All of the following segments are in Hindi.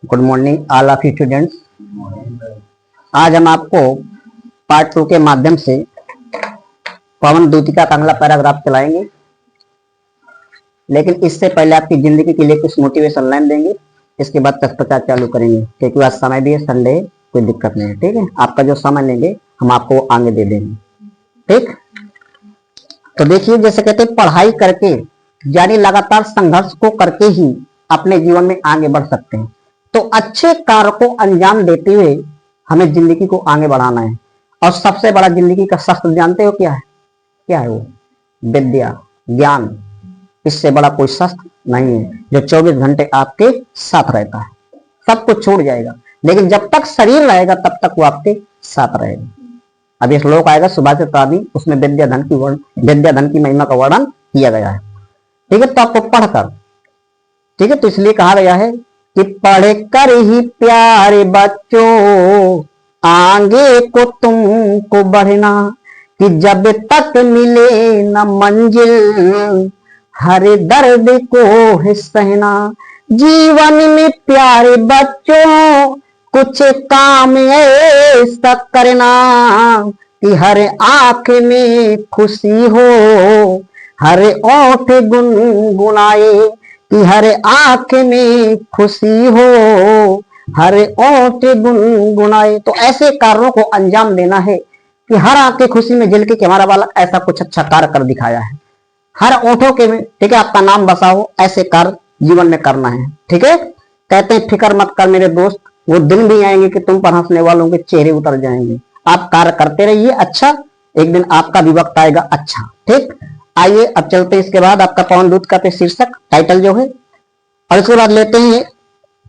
Good morning all of you students. आज हम आपको पार्ट 2 के माध्यम से पवन दूतिका का अगला पैराग्राफ चलाएंगे, लेकिन इससे पहले आपकी जिंदगी के लिए कुछ मोटिवेशन लाइन देंगे। इसके बाद कक्षा चालू करेंगे, क्योंकि आज समय भी है, संडे है, कोई दिक्कत नहीं है। ठीक है, आपका जो समय लेंगे हम आपको आगे दे देंगे। ठीक, तो देखिए, जैसे कहते हैं पढ़ाई करके यानी लगातार संघर्ष को करके ही अपने जीवन में आगे बढ़ सकते हैं। तो अच्छे कार्य को अंजाम देते हुए हमें जिंदगी को आगे बढ़ाना है। और सबसे बड़ा जिंदगी का शस्त्र जानते हो क्या है? क्या है वो? विद्या, ज्ञान। इससे बड़ा कोई शस्त्र नहीं है जो 24 घंटे आपके साथ रहता है। सब कुछ छूट जाएगा, लेकिन जब तक शरीर रहेगा तब तक वो आपके साथ रहेगा। अब ये श्लोक आएगा सुभाष चतुर्थी, उसमें विद्या धन की महिमा का वर्णन किया गया है। ठीक है, तो आपको पढ़कर, ठीक है, तो इसलिए कहा गया है कि पढ़ कर ही प्यारे बच्चों आगे को तुमको बढ़ना, कि जब तक मिले न मंजिल हर दर्द को है सहना। जीवन में प्यारे बच्चों कुछ काम ऐसा करना कि हर आंख में खुशी हो, हर ओठ गुनगुनाए, कि हर आंख में खुशी हो, हर ओठ गुनगुनाए। तो ऐसे कार्यों को अंजाम देना है कि हर आंख की खुशी में झलके कि हमारा बालक ऐसा कुछ अच्छा कार्य कर दिखाया है। हर ओठों के में, ठीक है, आपका नाम बसा हो, ऐसे कार्य जीवन में करना है। ठीक है, कहते हैं फिक्र मत कर मेरे दोस्त, वो दिन भी आएंगे कि तुम पर हंसने वालों के चेहरे उतर जाएंगे। आप कार्य करते रहिए अच्छा, एक दिन आपका भी वक्त आएगा अच्छा। ठीक, आइए अब चलते हैं। इसके बाद आपका पवन दूत का शीर्षक टाइटल जो है, और इसके बाद लेते हैं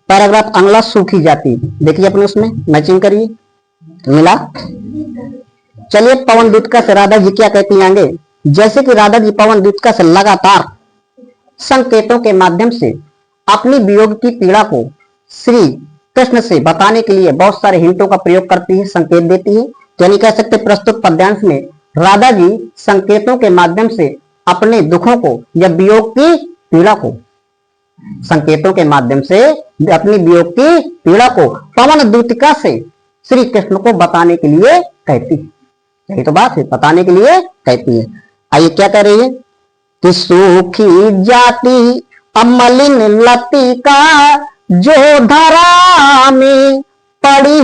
पैराग्राफ अगला, सूखी जाती। देखिए अपने उसमें मैचिंग करिए, मिला। चलिए पवन दूतिका से राधा जी क्या कहती हैं आगे। जैसे कि राधा जी पवन दूतिका से लगातार संकेतों के माध्यम से अपनी वियोग की पीड़ा को श्री कृष्ण से बताने के लिए बहुत सारे हिंटों का प्रयोग करती है, संकेत देती है। यानी कह सकते प्रस्तुत पद्यांश में राधा जी संकेतों के माध्यम से अपने दुखों को या वियोग की पीड़ा को, संकेतों के माध्यम से अपनी वियोग की पीड़ा को पवन दूतिका से श्री कृष्ण को बताने के लिए कहती है। यही तो बात है, बताने के लिए कहती है। आइए क्या कह रही है कि सूखी जाती अमलिन लतिका जो धरा में पड़ी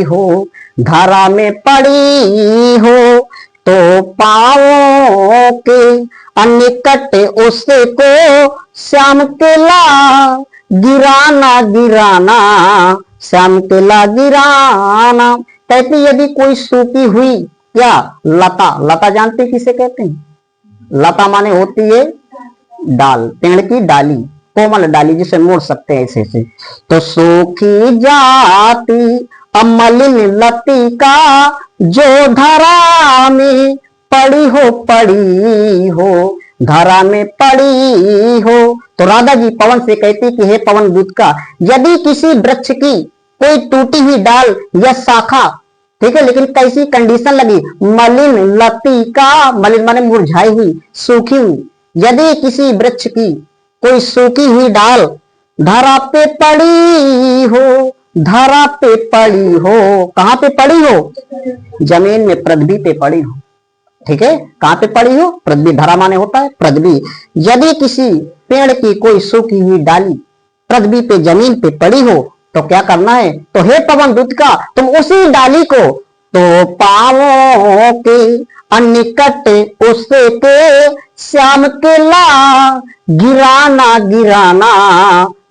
हो, धरा में पड़ी हो, तो पाओ के अनिकट उससे को श्याम केला गिराना, श्याम केला गिराना। कहती यदि कोई सूखी हुई क्या लता, लता जानते किसे कहते हैं? लता माने होती है डाल, पेड़ की डाली, कोमल डाली जिसे मोड़ सकते हैं ऐसे। तो सूखी जाती अमलिन लतिका जो धरा में पड़ी हो, धरा में पड़ी हो। तो राधा जी पवन से कहती कि हे पवन दूतिका, यदि किसी वृक्ष की कोई टूटी हुई डाल या शाखा, ठीक है, लेकिन कैसी कंडीशन लगी, मलिन लतिका, मलिन माने मुरझाई हुई, सूखी हुई, यदि किसी वृक्ष की कोई सूखी हुई डाल धरा पे पड़ी हो, धरा पे पड़ी हो, कहां पे पड़ी हो? जमीन में, पृथ्वी पे पड़ी हो। ठीक है, कहां पे पड़ी हो? पृथ्वी, धरा माने होता है पृथ्वी। यदि किसी पेड़ की कोई सूखी हुई डाली पृथ्वी पे, जमीन पे पड़ी हो, तो क्या करना है? तो हे पवन दूतिका, तुम उसी डाली को तो पाओ के अनिकट उससे के श्याम केला गिराना,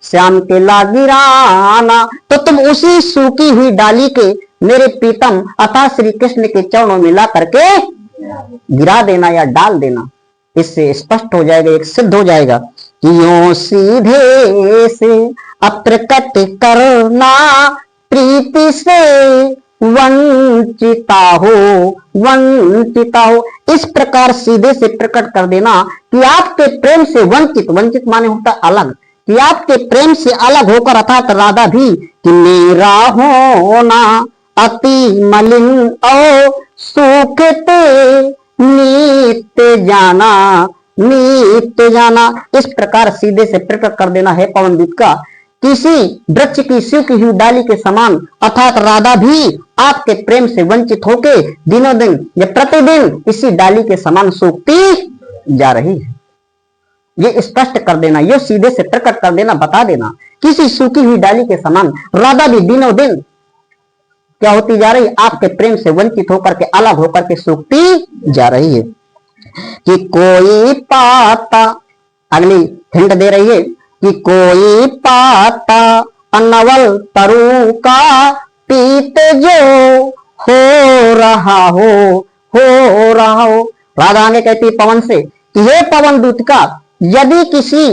श्याम केला गिराना। तो तुम उसी सूखी हुई डाली के मेरे प्रीतम अतः श्री कृष्ण के चरणों में ला करके गिरा देना या डाल देना। इससे स्पष्ट हो जाएगा, एक सिद्ध हो जाएगा कि यूं सीधे से अप्रकट करना प्रीति से वंचिता हो। इस प्रकार सीधे से प्रकट कर देना कि आपके प्रेम से वंचित माने होता अलग, कि आपके प्रेम से अलग होकर अर्थात राधा भी, कि मेरा होना अति मलिन ओ सूखते नित्य जाना। इस प्रकार सीधे से प्रकट कर देना है पवन दूतिका किसी वृक्ष की सूखी हुई डाली के समान, अर्थात राधा भी आपके प्रेम से वंचित होके दिनों दिन या प्रतिदिन इसी डाली के समान सूखती जा रही है। ये स्पष्ट कर देना, ये सीधे से प्रकट कर देना, बता देना, किसी सूखी हुई डाली के समान राधा भी दिनों दिन क्या होती जा रही, आपके प्रेम से वंचित होकर के, अलग होकर के सूखती जा रही है। कि कोई पाता, अगली हिंट दे रही है कि कोई पाता अनवल तरु का पीते जो हो रहा हो। राधा आगे कहती है पवन से कि हे पवन दूत का, यदि किसी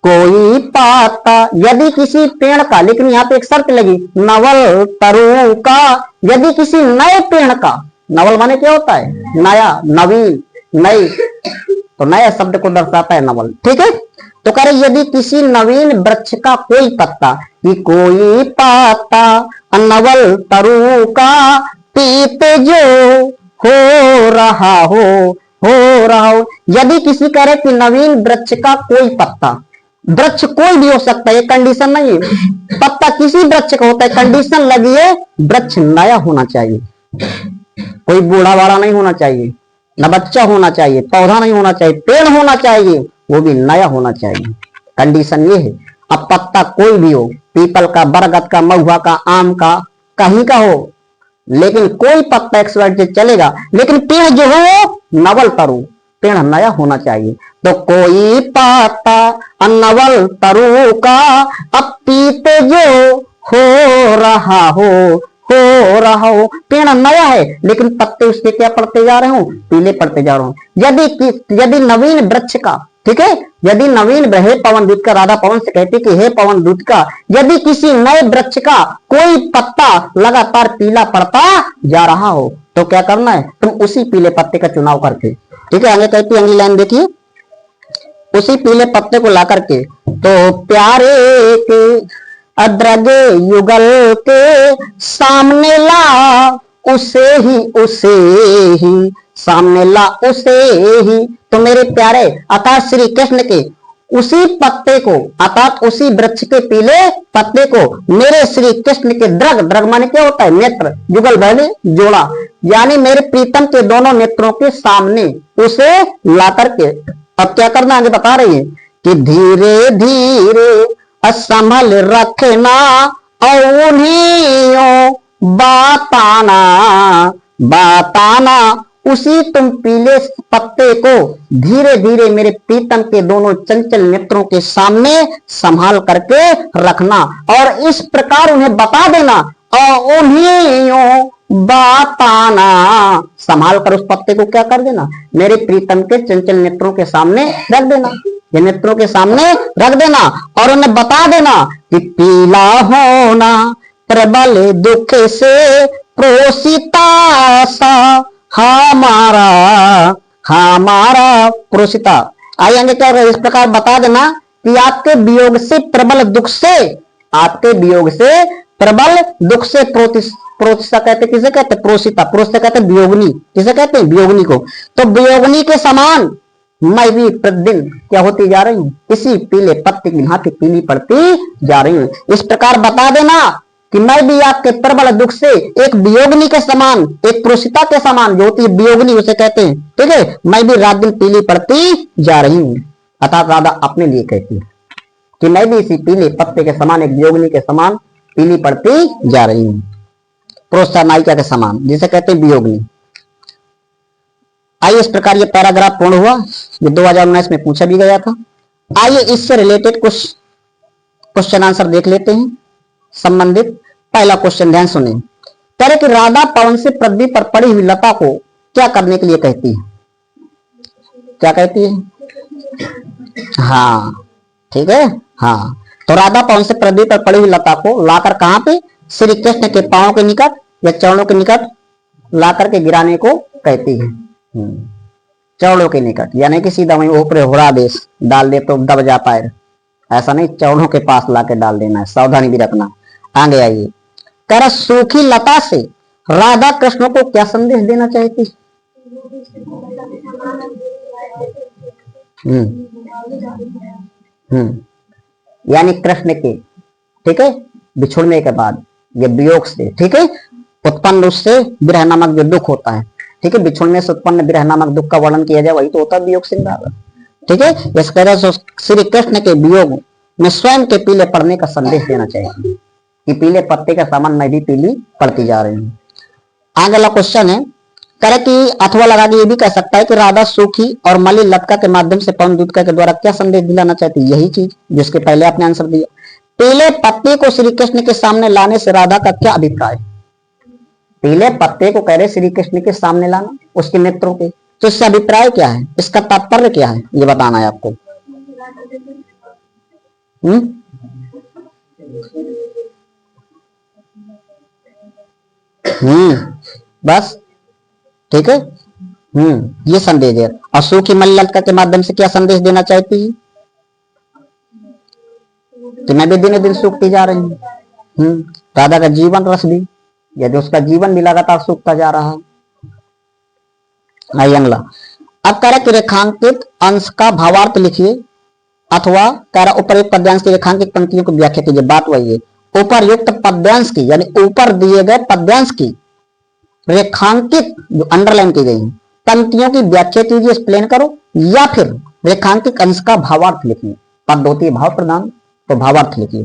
कोई पाता, यदि किसी पेड़ का, लेकिन यहाँ पे एक शर्त लगी, नवल तरु का, यदि किसी नए पेड़ का, नवल माने क्या होता है, नया, नवीन, नई, तो नया शब्द को दर्शाता है नवल, ठीक है। तो कह रहे यदि किसी नवीन वृक्ष का कोई पत्ता, कि कोई पाता नवल तरु का पीते जो हो रहा हो, यदि किसी कह रहे कि नवीन वृक्ष का कोई पत्ता, वृक्ष कोई भी हो सकता है, कंडीशन नहीं है, पत्ता किसी वृक्ष का होता है, कंडीशन लगी है वृक्ष नया होना चाहिए, कोई बूढ़ा बाड़ा नहीं होना चाहिए, न बच्चा होना चाहिए, पौधा नहीं होना चाहिए, पेड़ होना चाहिए, वो भी नया होना चाहिए, कंडीशन ये है। अब पत्ता कोई भी हो, पीपल का, बरगद का, महुआ का, आम का, कहीं का हो, लेकिन कोई पत्ता एक्सपर्ट से चलेगा, लेकिन पेड़ जो हो नवल तरु, पेड़ नया होना चाहिए। तो कोई पत्ता नवल तरु का अब पीते जो हो रहा हो, पेड़ नया है लेकिन पत्ते उसके क्या पड़ते जा रहे हो, पीले पड़ते जा रहे हो। यदि नवीन वृक्ष का, ठीक है, यदि नवीन, हे पवन दूत का, राधा पवन से कहती कि हे पवन दूत का, यदि किसी नए वृक्ष का कोई पत्ता लगातार पीला पड़ता जा रहा हो तो क्या करना है, तुम उसी पीले पत्ते का चुनाव करके, ठीक है। आगे कहती, अगली लाइन देखिए, उसी पीले पत्ते को ला करके, तो प्यारे के अद्रगे युगल के सामने ला उसे ही सामने ला उसे ही। तो मेरे प्यारे अर्थात श्री कृष्ण के उसी पत्ते को, अर्थात उसी वृक्ष के पीले पत्ते को मेरे श्री कृष्ण के द्रग माने क्या होता है, नेत्र, युगल बहने जोड़ा, यानी मेरे प्रीतम के दोनों नेत्रों के सामने उसे ला करके, अब क्या करना आगे बता रही है कि धीरे धीरे संभल रखना और उन्हीं बताना उसी तुम पीले पत्ते को धीरे धीरे मेरे प्रीतम के दोनों चंचल नेत्रों के सामने संभाल करके रखना और इस प्रकार उन्हें बता देना और उन्हीं बताना, संभाल कर उस पत्ते को क्या कर देना, मेरे प्रीतम के चंचल नेत्रों के सामने रख देना, ये नेत्रों के सामने रख देना और उन्हें बता देना कि पीला होना प्रबल दुख से प्रोसिता सा हमारा प्रोसिता। आइए क्या इस प्रकार बता देना कि आपके वियोग से प्रबल दुख से, आपके वियोग से प्रबल दुख से प्रोसिता कहते, किसे कहते, प्रोसिता, प्रोसिता कहते वियोगनी, किसे कहते हैं, वियोगनी को। तो वियोगनी के समान मैं भी प्रतिदिन क्या होती जा रही हूँ, इसी पीले पत्ते की भांति पीली पड़ती जा रही हूँ। इस प्रकार बता देना कि मैं भी आपके प्रबल दुख से एक वियोगनी के समान, एक प्रोसिता के समान जो होती है वियोगनी उसे कहते हैं, ठीक है, मैं भी रात दिन पीली पड़ती जा रही हूँ। अर्थात राधा अपने लिए कहती है कि मैं भी इसी पीले पत्ते के समान, एक वियोगनी के समान पीली पड़ती जा रही हूँ, प्रोसिता नायिका के समान जिसे कहते हैं वियोगनी। आइए इस प्रकार ये पैराग्राफ पूर्ण हुआ, ये 2019 में पूछा भी गया था। आइए इससे रिलेटेड कुछ क्वेश्चन आंसर देख लेते हैं संबंधित। पहला क्वेश्चन ध्यान सुने, कह रहे कि राधा पवन से पृथ्वी पर पड़ी हुई लता को क्या करने के लिए कहती है, क्या कहती है, हाँ ठीक है, हाँ। तो राधा पवन से पृथ्वी पर पड़ी हुई लता को लाकर कहां पे, श्री कृष्ण के पांव के निकट या चरणों के निकट लाकर के गिराने को कहती है, चरणों के निकट, यानी कि सीधा वहीं ऊपर होड़ा देश डाल दे तो दब जाता है, ऐसा नहीं, चरणों के पास लाके डाल देना है, सावधानी भी रखना। आगे आइए, कह रहा सूखी लता से राधा कृष्ण को क्या संदेश देना चाहती, यानी कृष्ण के ठीक है, बिछुड़ने के बाद ये वियोग से, ठीक है, उत्पन्न उससे विरह नामक जो दुख होता है, ठीक है, बिछुड़ने से उत्पन्न विरह नामक दुख का वर्णन किया जाए, वही तो होता है वियोग सिंह राग। ठीक है, इस तरह से श्री कृष्ण के वियोग में स्वयं के पीले पड़ने का संदेश देना चाहिए कि पीले पत्ते का सामान मैं भी पीली पड़ती जा रही हूँ। आगे वाला क्वेश्चन है, करे कि अथवा लगा के ये भी कह सकता है कि राधा सूखी और मलिन लटका के माध्यम से पवन दूत के द्वारा क्या संदेश दिलाना चाहती है, यही चीज जिसके पहले आपने आंसर दिया। पीले पत्ते को श्री कृष्ण के सामने लाने से राधा का क्या अभिप्राय? पीले पत्ते को कह रहे श्री कृष्ण के सामने लाना उसके नेत्रों पे, तो इसका अभिप्राय क्या है, इसका तात्पर्य क्या है, ये बताना है आपको। बस ठीक है, ये संदेश है। और सूखी मलिन लटका के माध्यम से क्या संदेश देना चाहती है कि मैं भी दिन दिन सूखती जा रही हूँ। राधा का जीवन रस भी, यदि उसका जीवन भी लगातार सूखता जा रहा है। अगला, अब कह रहा कि रेखांकित अंश का भावार्थ लिखिए, अथवा कह रहा उपरयुक्त पद्यांश की रेखांकित पंक्तियों की व्याख्या कीजिए। बात वही है, उपरयुक्त पद्यांश की यानी ऊपर दिए गए पद्यांश की रेखांकित जो अंडरलाइन की गई पंक्तियों की व्याख्या कीजिए, एक्सप्लेन करो, या फिर रेखांकित अंश का भावार्थ लिखिए। पद होती है भाव प्रधान, तो भावार्थ लिखिए।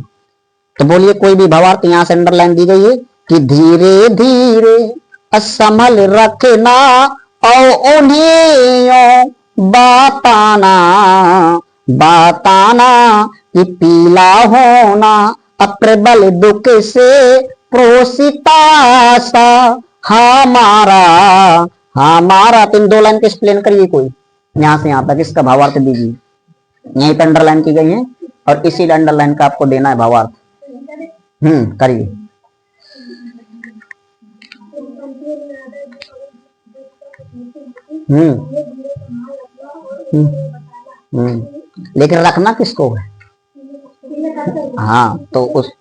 तो बोलिए कोई भी भावार्थ यहां से अंडरलाइन दी गई है कि धीरे धीरे संभल रखना और उन्हें बताना बताना कि पीला होना अप्रबल दुख से प्रोसिता सा हमारा हमारा। तो इन दो लाइन के एक्सप्लेन करिए कोई, यहां से यहां तक इसका भावार्थ दीजिए। यहीं पे अंडरलाइन की गई है और इसी अंडरलाइन का आपको देना है भावार्थ। करिए। लेकिन रखना किसको है? हाँ, तो उस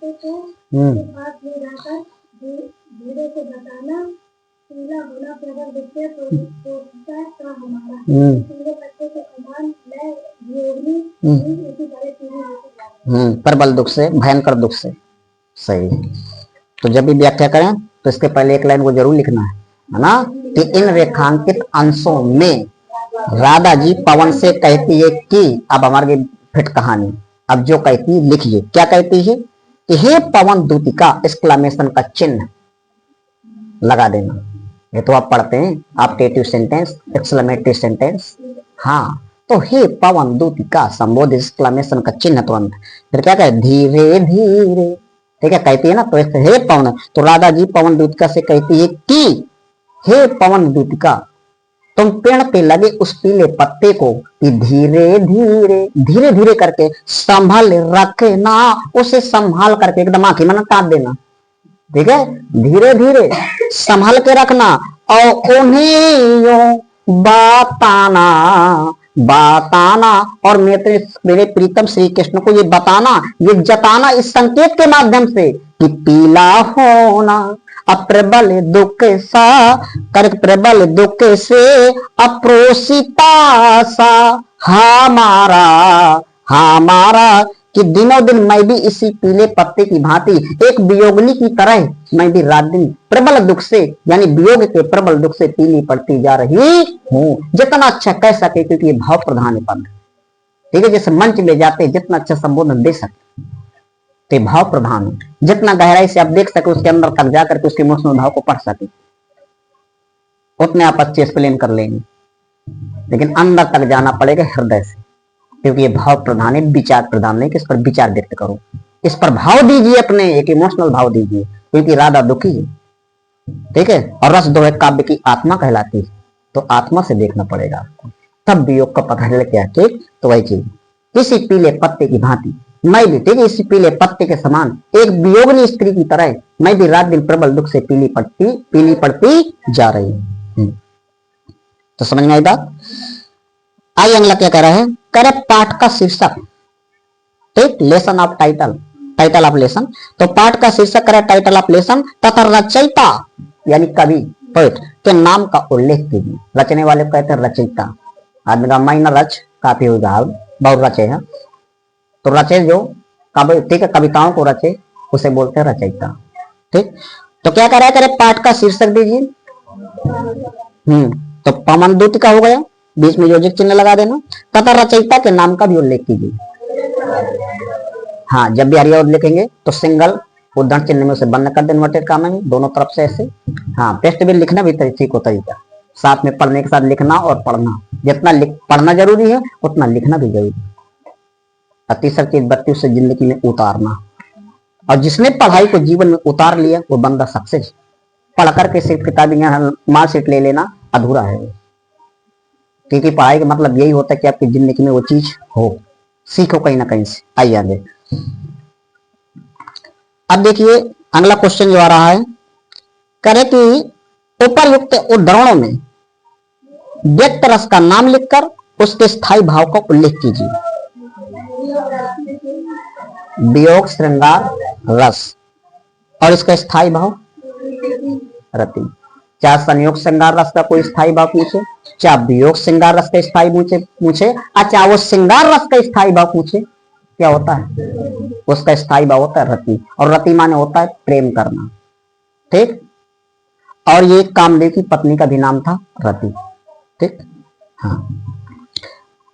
प्रबल दुख से, भयंकर दुख से, सही है। तो जब भी व्याख्या करें तो इसके पहले एक लाइन को जरूर लिखना है ना, कि इन रेखांकित अंशों में राधा जी पवन से कहती है कि, अब हमारे फिट कहानी, अब जो कहती है लिखिए, क्या कहती है कि हे पवन दूतिका, एक्सक्लेमेशन का चिन्ह लगा देना। ये तो आप पढ़ते हैं ऑप्टेटिव सेंटेंस, एक्सक्लेमेटरी सेंटेंस। हाँ, तो हे पवन दूतिका संबोध एक्सक्लेमेशन का चिन्ह तुरंत। फिर क्या कहे, धीरे धीरे, ठीक है, कहती है ना, तो हे पवन, तो राधा जी पवन दूतिका से कहती है कि हे पवन दूतिका, तुम पेड़ पे लगे उस पीले पत्ते को कि धीरे धीरे धीरे धीरे करके संभल रखना, उसे संभाल करके एकदम आंखें मन ताप देना, ठीक है, धीरे धीरे संभल के रखना और उन्हें बताना बताना, और मेरे प्रीतम श्री कृष्ण को ये बताना, ये जताना इस संकेत के माध्यम से कि पीला होना अप्रबल दुख सा, कर प्रबल दुख से अप्रोसिता सा हमारा हमारा, कि दिनों दिन मैं भी इसी पीले पत्ते की भांति एक वियोगनी की तरह मैं भी रात दिन प्रबल दुख से, यानी वियोग के प्रबल दुख से पीली पड़ती जा रही हूँ। जितना अच्छा कह सके, क्योंकि ये भाव प्रधान है पद, ठीक है, जैसे मंच में जाते जितना अच्छा संबोधन दे सके तो भाव प्रधान है, जितना गहराई से आप देख सके, उसके अंदर तक जाकर के उसके इमोशनल भाव को पढ़ सके, उतने आप अच्छे एक्सप्लेन कर लेंगे। लेकिन अंदर तक जाना पड़ेगा हृदय से, क्योंकि ये भाव प्रधान है, विचार प्रधान नहीं कि इस पर विचार व्यक्त करो, इस पर भाव दीजिए, अपने एक इमोशनल भाव दीजिए, क्योंकि राधा दुखी है, ठीक है, और रस दो है काव्य की आत्मा कहलाती है, तो आत्मा से देखना पड़ेगा आपको, तब वियोग का पता चले क्या, ठीक। तो वही चीज, किसी पीले पत्ते की भांति मैं भी, ठीक है, इसी पीले पत्ते के समान एक वियोगनी स्त्री की तरह मैं भी रात दिन प्रबल दुख से पीली पड़ती जा रही हूं। तो समझ में आई बात। आइए अगला क्या कह रहा है, करे पाठ का शीर्षक, ठीक, lesson of title, title of lesson. तो पाठ का शीर्षक करे टाइटल ऑफ लेसन तथा रचयिता यानी कवि पोएट के नाम का उल्लेख कीजिए। रचने वाले को कहते हैं रचयिता, आदमी का मायना रच, काफी उदाहरण बहुत रचे हैं, तो रचे जो कवि, ठीक है, कविताओं को रचे, उसे बोलते हैं रचयिता। ठीक, तो क्या करा करे, पाठ का शीर्षक दीजिए। तो पवन दूतिका हो गया, बीच में योजक चिन्ह लगा देना, तथा रचयिता के नाम का भी उल्लेख कीजिए। हाँ, जब भी आर्य लिखेंगे तो सिंगल उद्धरण चिन्ह में उसे बंद कर देना, इन्वर्टेड कामा में दोनों तरफ से ऐसे। हाँ, टेस्ट भी लिखना भी ठीक हो तरीका, साथ में पढ़ने के साथ लिखना और पढ़ना, जितना पढ़ना जरूरी है उतना लिखना भी जरूरी है। तीसरा चीज बत्ती उसे जिंदगी में उतारना, और जिसने पढ़ाई को जीवन में उतार लिया वो बंदा सक्सेस। पढ़ करके सिर्फ किताबी मार्कशीट ले लेना अधूरा है, क्योंकि पढ़ाई का मतलब यही होता है कि आपकी जिंदगी में वो चीज हो, सीखो कहीं ना कहीं से। आइए आगे। अब देखिए अगला क्वेश्चन जो आ रहा है, करे कि उपरयुक्त उद्धरणों में व्यक्त रस का नाम लिखकर उसके स्थायी भाव का उल्लेख कीजिए। वियोग श्रृंगार रस, और इसका स्थायी भाव रति। चाहे संयोग श्रृंगार रस का कोई स्थायी भाव पूछे, चाहे वियोग श्रृंगार रस का स्थायी पूछे, चाहे वो श्रृंगार रस का स्थायी भाव पूछे, क्या होता है उसका स्थायी भाव होता है रति, और रति माने होता है प्रेम करना। ठीक, और ये कामदेव की पत्नी का भी नाम था रति। ठीक, हाँ।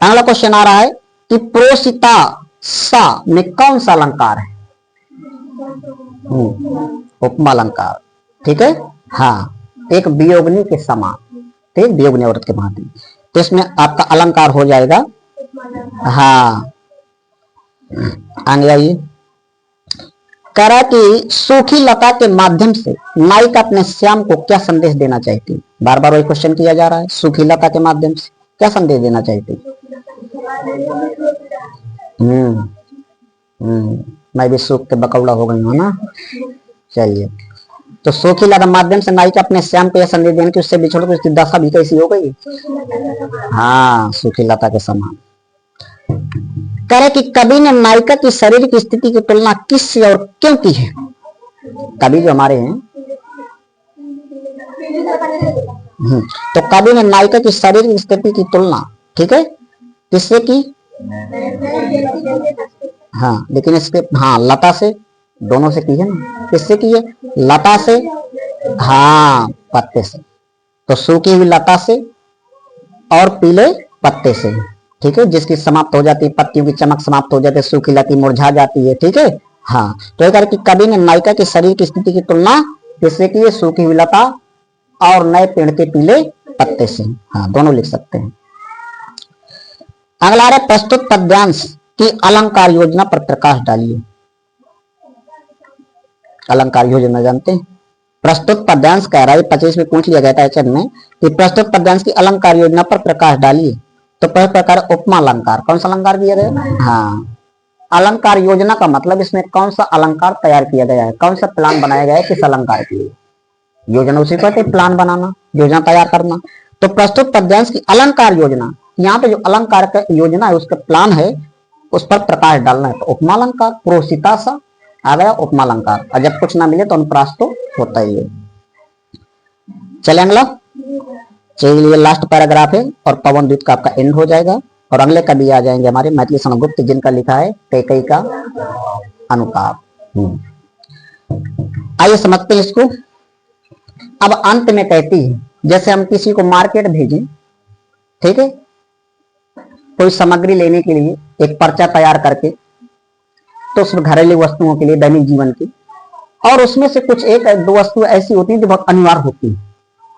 अगला क्वेश्चन आ रहा है कि प्रोसिता सा में कौन सा अलंकार है? उपमा अलंकार। ठीक है, हाँ, एक वियोगनी के समान, ठीक, वियोगनी औरत के भांति, तो इसमें आपका अलंकार हो जाएगा। हाँ, आगे आइए। करा कि सूखी लता के माध्यम से नायिका अपने श्याम को क्या संदेश देना चाहती? बार बार वही क्वेश्चन किया जा रहा है, सूखी लता के माध्यम से क्या संदेश देना चाहती? मैं भी सूख के बकौड़ा हो गई हूँ ना। चलिए, तो सूखी लता माध्यम से नायिका अपने श्याम को यह संदेश देने की उससे बिछड़ उसकी दशा भी कैसी हो गई? हाँ, सूखी लता के समान। करे कि कवि ने नायिका की शारीरिक स्थिति की तुलना किससे और क्यों की है? कवि जो हमारे हैं, तो कवि ने नायिका की शारीरिक स्थिति की तुलना, ठीक है, किससे की? हाँ, लेकिन इसके, हाँ, लता से, दोनों से की है ना। किससे की है? लता से, हाँ, पत्ते से। तो सूखी हुई लता से और पीले पत्ते से, ठीक है, जिसकी समाप्त हो जाती है, पत्तियों की चमक समाप्त हो जाती है, सूखी लती मुरझा जाती है। ठीक है, हाँ, तो एक कि कवि ने नायिका के शरीर की स्थिति की तुलना किससे की है? सूखी हुई लता और नए पेड़ के पीले पत्ते से। हाँ, दोनों लिख सकते हैं। अगला है प्रस्तुत पद्यांश की अलंकार योजना पर प्रकाश डालिए। अलंकार योजना जानते हैं? प्रस्तुत पद्यांश कह रहा है, 25 में पूछ लिया गया था एचएन में कि प्रस्तुत पद्यांश की अलंकार योजना पर प्रकाश डालिए। तो पहले प्रकार उपमा अलंकार। कौन सा अलंकार दिया गया? हाँ, अलंकार योजना का मतलब इसमें कौन सा अलंकार तैयार किया गया है, कौन सा प्लान बनाया गया है किस अलंकार के लिए। योजना उसी कहते हैं, प्लान बनाना, योजना तैयार करना। तो प्रस्तुत पद्यांश की अलंकार योजना, यहाँ पे जो अलंकार का योजना है उसका प्लान है, उस पर प्रकाश डालना है। तो उपमा अलंकार, प्रोसिता सा आ गया उपमा अलंकार, और जब कुछ ना मिले तो अनुप्रास तो होता ही है। चले अगला, चलिए लास्ट पैराग्राफ है और पवन दूत का आपका एंड हो जाएगा, और अगले कवि आ जाएंगे हमारे मैथिली शरण गुप्त, जिनका लिखा है कैकेयी का अनुताप। आइए समझते हैं इसको। अब अंत में कहती है, जैसे हम किसी को मार्केट भेजें, ठीक है, कोई सामग्री लेने के लिए एक पर्चा तैयार करके, तो उसमें घरेलू वस्तुओं के लिए, दैनिक जीवन की, और उसमें से कुछ एक दो वस्तु ऐसी होती है जो बहुत अनिवार्य होती है।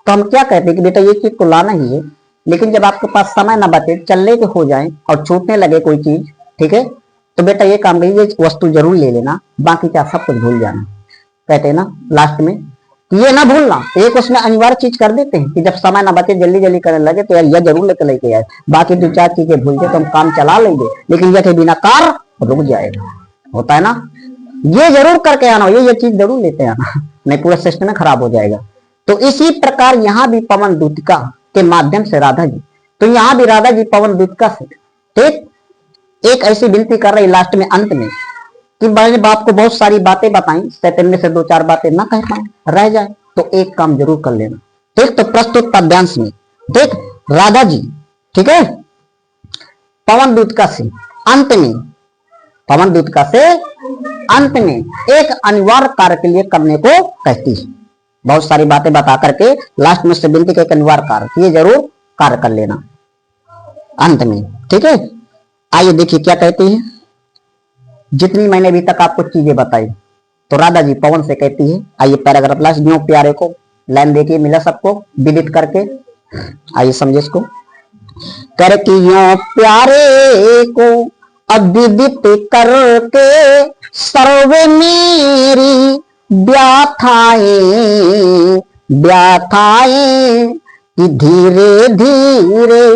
तो हम क्या कहते हैं कि बेटा ये चीज तो लाना ही है, लेकिन जब आपके पास समय ना बचे, चलने के हो जाए और छूटने लगे कोई चीज, ठीक है, तो बेटा ये काम करिए, ये वस्तु जरूर ले लेना, बाकी क्या सब कुछ भूल जाना। कहते हैं ना लास्ट में, ये ना भूलना, एक उसमें अनिवार्य चीज कर देते हैं कि जब समय ना बचे, जल्दी जल्दी करने लगे, तो यार यह जरूर लेके आए, बाकी दो चार चीजें भूल जाए तो हम काम चला लेंगे, लेकिन यह के बिना कार रुक जाएगा। होता है ना, ये जरूर करके आना, ये चीज जरूर लेते आना, नहीं पूरा सिस्टम खराब हो जाएगा। तो इसी प्रकार यहाँ भी पवन दूतिका के माध्यम से राधा जी, तो यहाँ भी राधा जी पवन दूतिका से, ठीक, एक ऐसी विनती कर रही लास्ट में, अंत में, कि बड़े बाप को बहुत सारी बातें बताई, सैतन में से दो चार बातें ना कह पाए, रह जाए, तो एक काम जरूर कर लेना। ठीक, तो प्रस्तुत पद्यांश में, ठीक, राधा जी, ठीक है, पवन दूतिका से अंत में पवन दूत का से अंत में एक अनिवार्य कार्य के लिए करने को कहती है। बहुत सारी बातें बता करके लास्ट में से विनती के एक अनिवार्य कार्य, ये जरूर कार्य कर लेना अंत में, ठीक है। आइए देखिए क्या कहती है। जितनी मैंने अभी तक आपको चीजें बताई, तो राधा जी पवन से कहती है, आइए पैराग्राफ लास्ट, न्यू प्यारे को लाइन देखिए, मिला सबको विदित करके, आइए समझे इसको। कर कि यो प्यारे को अविदित करके सर्वे मेरी व्याथाएं व्याथाएं कि धीरे धीरे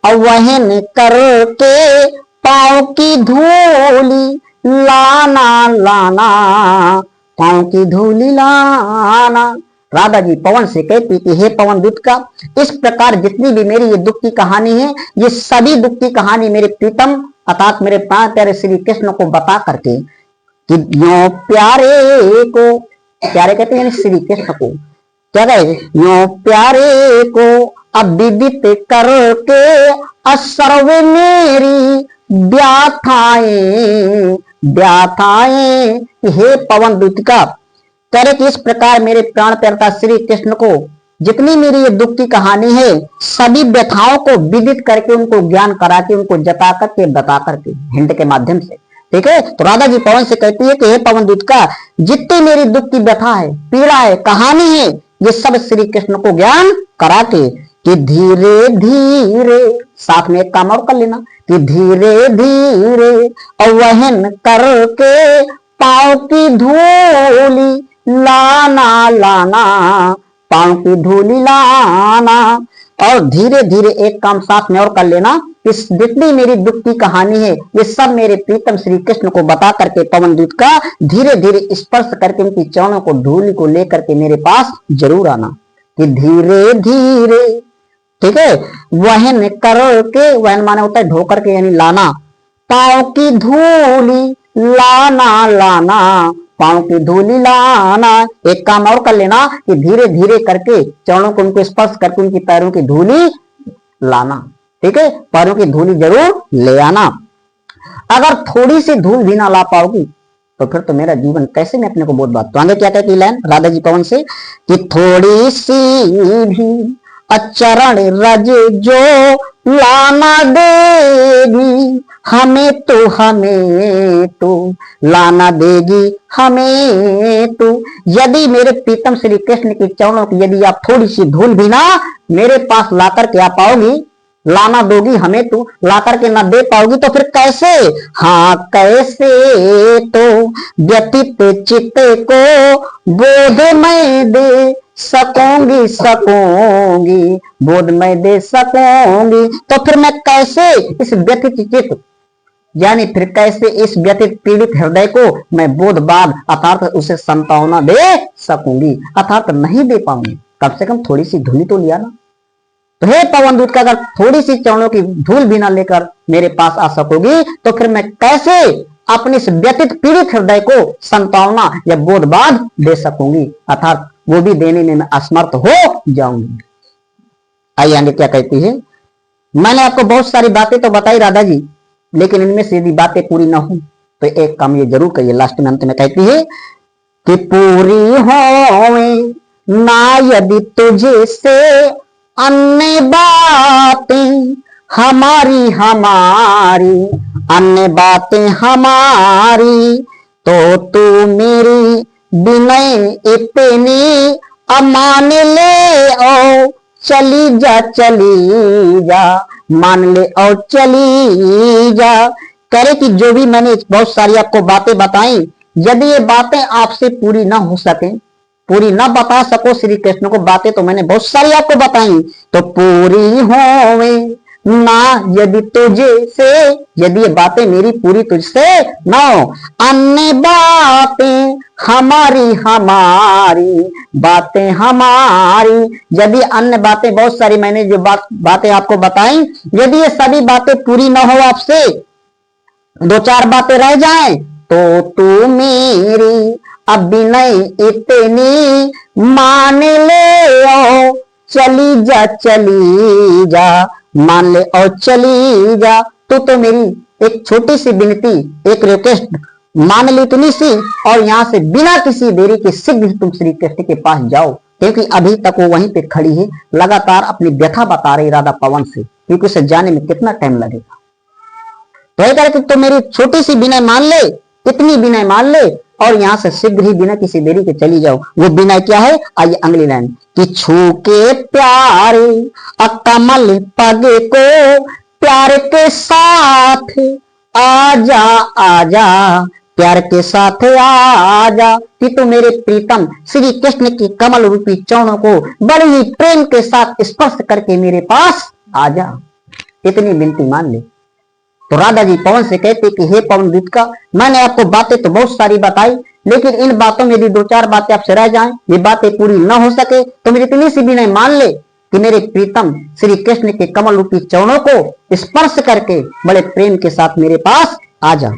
अवहन करके पाँव की धूली लाना लाना, पाँव की धूली लाना। राधा जी पवन से कहती कि हे पवन दूत का, इस प्रकार जितनी भी मेरी ये दुख की कहानी है, ये सभी दुख की कहानी मेरे प्रीतम अर्थात मेरे प्राण प्यारे श्री कृष्ण को बता करके कि यो प्यारे को, प्यारे कहते हैं श्री कृष्ण को, क्या कहे, यो प्यारे को अविदित करके असर्व मेरी व्याथाएं व्याथाएं। हे पवन दूत का, करे कि इस प्रकार मेरे प्राण प्यारा श्री कृष्ण को जितनी मेरी ये दुख की कहानी है, सभी व्यथाओं को विदित करके, उनको ज्ञान करा के, उनको जता करके, बता करके, हिंट के माध्यम से, ठीक है। तो राधा जी पवन से कहती है कि हे पवन दूत का, जितनी मेरी दुख की व्यथा है, पीड़ा है, कहानी है, ये सब श्री कृष्ण को ज्ञान करा के कि धीरे धीरे, साथ में एक काम और कर लेना कि धीरे धीरे अवहन करके पाँव की धूली लाना लाना, पाँव की धूली लाना। और धीरे धीरे एक काम साथ में और कर लेना, इस जितनी मेरी दुख की कहानी है, ये सब मेरे प्रीतम श्री कृष्ण को बता करके पवन दूत का धीरे धीरे स्पर्श करके उनकी चरणों को, धूलि को लेकर के मेरे पास जरूर आना कि धीरे धीरे, ठीक है। वहन करके, वहन माने होता है ढो करके यानी लाना, पाँव की धूली लाना लाना, पाँव की धूली लाना। एक काम और कर लेना कि धीरे धीरे करके चरणों को उनको स्पर्श करके उनकी पैरों की धूली लाना, ठीक है, पैरों की धूली जरूर ले आना। अगर थोड़ी सी धूल भी ना ला पाओगी तो फिर तो मेरा जीवन कैसे मैं अपने को बोध बात। तो आगे क्या कहती लाइन राधा जी पवन से कि थोड़ी सी भी अचरण रज जो लाना देगी हमें तो लाना देगी हमें तो। यदि मेरे प्रीतम श्री कृष्ण के चरणों की यदि आप थोड़ी सी धूल भी ना मेरे पास लाकर के आ पाओगी, लाना दोगी हमें तो, ला करके ना दे पाओगी तो फिर कैसे, हाँ कैसे तो व्यतीत चित्त को बोध मैं दे सकूंगी बोध मैं दे सकूंगी। तो फिर मैं कैसे इस व्यतीत चित्त यानी फिर कैसे इस व्यतीत पीड़ित हृदय को मैं बोधबाद अर्थात उसे संतावना दे सकूंगी, अर्थात नहीं दे पाऊंगी। कम से कम थोड़ी सी धूली तो लिया ना। तो हे पवन दूत का, अगर थोड़ी सी चरणों की धूल भी ना लेकर मेरे पास आ सकोगी तो फिर मैं कैसे अपने इस व्यतीत पीड़ित हृदय को संतावना या बोधबाद दे सकूंगी, अर्थात वो भी देने में मैं असमर्थ हो जाऊंगी। आइए आगे क्या कहती है। मैंने आपको बहुत सारी बातें तो बताई राधा जी, लेकिन इनमें से यदि बातें पूरी ना हो तो एक काम ये जरूर करिए। लास्ट में अंत में कहती है कि पूरी हो ना यदि तुझे से अन्य बातें हमारी अन्य बातें हमारी, तो तू मेरी विनय इतनी अमान ले ओ चली जा मान ले और चली जा। करे कि जो भी मैंने बहुत सारी आपको बातें बताई, यदि ये बातें आपसे पूरी ना हो सके, पूरी ना बता सको श्री कृष्ण को बातें, तो मैंने बहुत सारी आपको बताई, तो पूरी होवे ना यदि तुझे से, यदि ये बातें मेरी पूरी तुझसे ना हो, अन्य बातें हमारी बातें हमारी, यदि अन्य बातें बहुत सारी मैंने जो बातें आपको बताई, यदि ये सभी बातें पूरी ना हो आपसे, दो चार बातें रह जाएं, तो तू मेरी अभिनय इतनी मान ले ओ चली जा मान ले और चली जा। तो मेरी एक छोटी सी विनती, एक रिक्वेस्ट मान ली इतनी सी, और यहाँ से बिना किसी देरी के शीघ्र तुम श्री कृष्ण के पास जाओ, क्योंकि अभी तक वो वहीं पे खड़ी है, लगातार अपनी व्यथा बता रही राधा पवन से, क्योंकि उसे जाने में कितना टाइम लगेगा। तो करके तो मेरी छोटी सी विनय मान ले, इतनी विनय मान ले, और यहाँ से शीघ्र ही बिना किसी देरी के चली जाओ। वो विनय क्या है? आइए अगली लाइन कि छू के प्यारे अकमल पग को प्यार के साथ आजा आजा, प्यार के साथ आजा, कि तू मेरे प्रीतम श्री कृष्ण की कमल रूपी चरणों को बड़े ही प्रेम के साथ स्पर्श करके मेरे पास आजा। इतनी विनती मान ले। तो राधा जी पवन से कहते कि हे पवन दूत का, मैंने आपको बातें तो बहुत सारी बताई, लेकिन इन बातों में भी दो चार बातें आपसे रह जाएं, ये बातें पूरी न हो सके तो मेरी इतनी सी विनय मान ले कि मेरे प्रीतम श्री कृष्ण के कमल रूपी चरणों को स्पर्श करके बड़े प्रेम के साथ मेरे पास आ जा।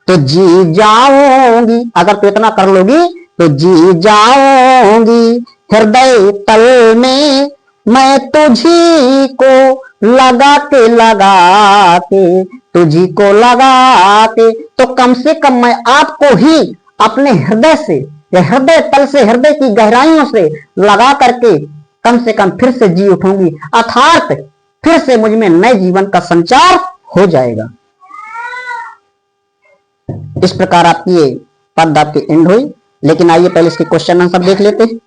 तो जी जाऊंगी, अगर तो इतना कर लोगी तो जी जाऊंगी हृदय तल में मैं तुझी को लगा के तुझी को लगा के, तो कम से कम मैं आपको ही अपने हृदय से या हृदय तल से, हृदय की गहराइयों से लगा करके कम से कम फिर से जी उठूंगी, अर्थात फिर से मुझ में नए जीवन का संचार हो जाएगा। इस प्रकार आपकी ये पद आपकी एंड हुई। लेकिन आइए पहले इसके क्वेश्चन आंसर देख लेते हैं।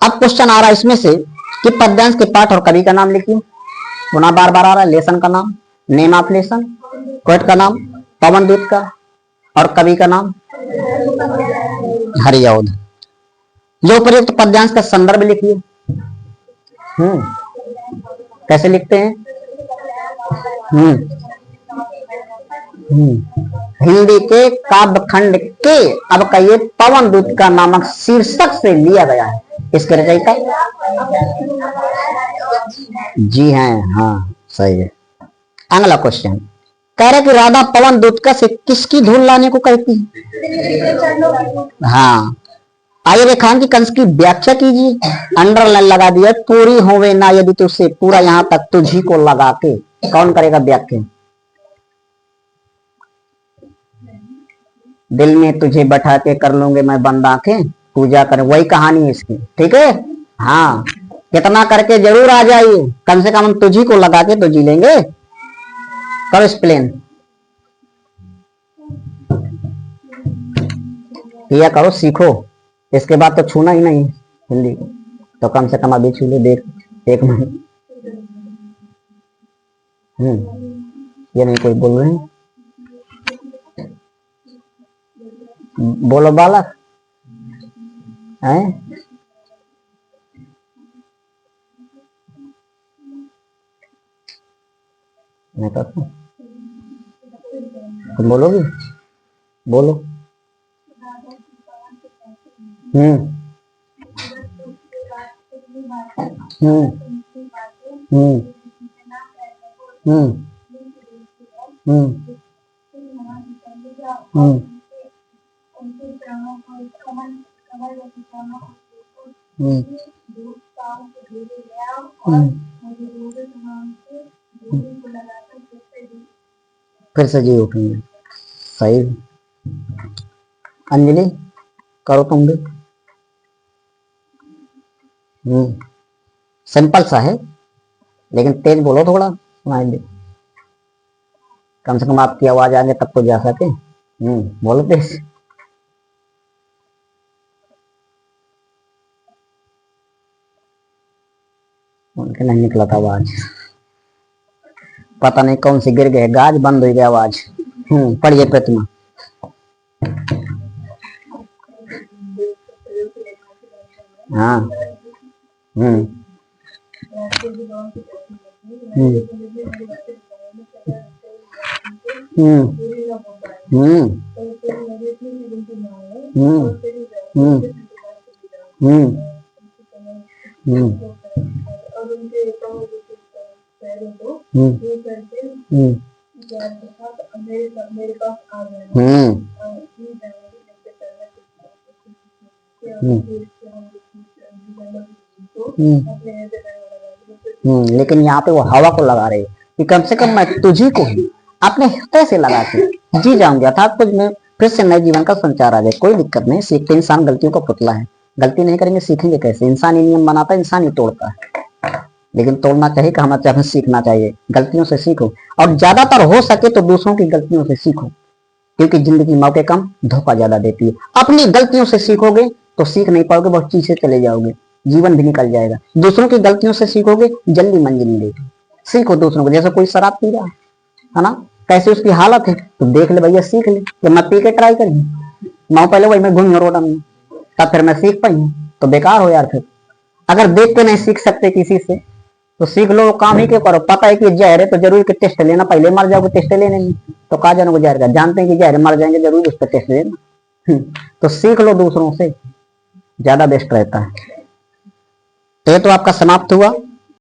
अब क्वेश्चन आ रहा है इसमें से कि पद्यांश के पाठ और कवि का नाम लिखिए। पुनः बार बार आ रहा है, लेसन का नाम, नेम ऑफ लेसन, पोएट का नाम पवन दूत का, और कवि का नाम हरिऔध। जो उपयुक्त पद्यांश का संदर्भ लिखिए। कैसे लिखते हैं? हिंदी के काव्य खंड के अब का ये पवन दूत का नामक शीर्षक से लिया गया है। इसके रचयिता जी हैं, हाँ सही है। अगला क्वेश्चन कह रहे कि राधा पवन दूत का से किसकी धूल लाने को कहती है? हाँ, आइए रेखांकित कंस की व्याख्या कीजिए। अंडरलाइन लगा दिया, पूरी होवे ना यदि तुझसे, पूरा यहां तक तुझी को लगा के। कौन करेगा व्याख्या? दिल में तुझे बैठा के कर लूंगे मैं बंद आंखें, पूजा कर, वही कहानी है इसकी, ठीक है। हाँ, कितना करके जरूर आ जाइए, कम से कम हम तुझी को लगा के तो जी लेंगे। करो एक्सप्लेन किया करो, सीखो। इसके बाद तो छूना ही नहीं हिंदी को, तो कम से कम अभी छू लो, देख एक महीने। ये नहीं कोई बोल रहे हैं, बोलो बालक है। नहीं करता, तुम बोलोगी? बोलो। हम्म हम्म हम्म हम्म हम्म हम्म फिर से जी उठेंगे। सही। अंजलि करो तुम भी। सिंपल सा है, लेकिन तेज बोलो थोड़ा, सुनाई दे। कम से कम आपकी आवाज आगे तब तो जा सके। बोलो तेज। उनके नहीं निकला था आवाज, पता नहीं कौन सी गिर गए, गाज बंद हो गया आवाज। पढ़िए प्रतिमा। हाँ। लेकिन यहाँ पे वो हवा को लगा रहे कि कम से कम मैं तुझी को ही आपने हृदय से लगा के जी जाऊंगे, अर्थात कुछ में फिर से नए जीवन का संचार आ जाए, कोई दिक्कत नहीं। सीखते इंसान गलतियों का पुतला है, गलती नहीं करेंगे सीखेंगे कैसे? इंसान ही नियम बनाता है, इंसान ही तोड़ता है। लेकिन तोड़ना चाहिए, कहना चाहिए, सीखना चाहिए। गलतियों से सीखो, और ज्यादातर हो सके तो दूसरों की गलतियों से सीखो, क्योंकि जिंदगी मौके कम, धोखा ज्यादा देती है। अपनी गलतियों से सीखोगे तो सीख नहीं पाओगे, बहुत चीजें चले जाओगे, जीवन भी निकल जाएगा। दूसरों की गलतियों से सीखोगे, जल्दी मंजिल मिलेगी। सीखो दूसरों को, जैसे कोई शराब पी रहा है ना, कैसे उसकी हालत है, तो देख ले भैया, सीख ले। जब मैं पी के ट्राई करी, मैं पहले वही मैं घूमी रोड में, तब फिर मैं सीख पाई, तो बेकार हो यार। फिर अगर देख के नहीं सीख सकते किसी से तो सीख लो, काम ही क्यों करो? पता है कि जहर है तो जरूर के टेस्ट लेना, पहले मर जाओगे टेस्ट लेने में, तो कहा जानोगे जहर का? जानते हैं कि जहर मर जाएंगे, जरूर उस पर टेस्ट लेना। तो सीख लो दूसरों से, ज्यादा बेस्ट रहता है। तो ये तो आपका समाप्त हुआ।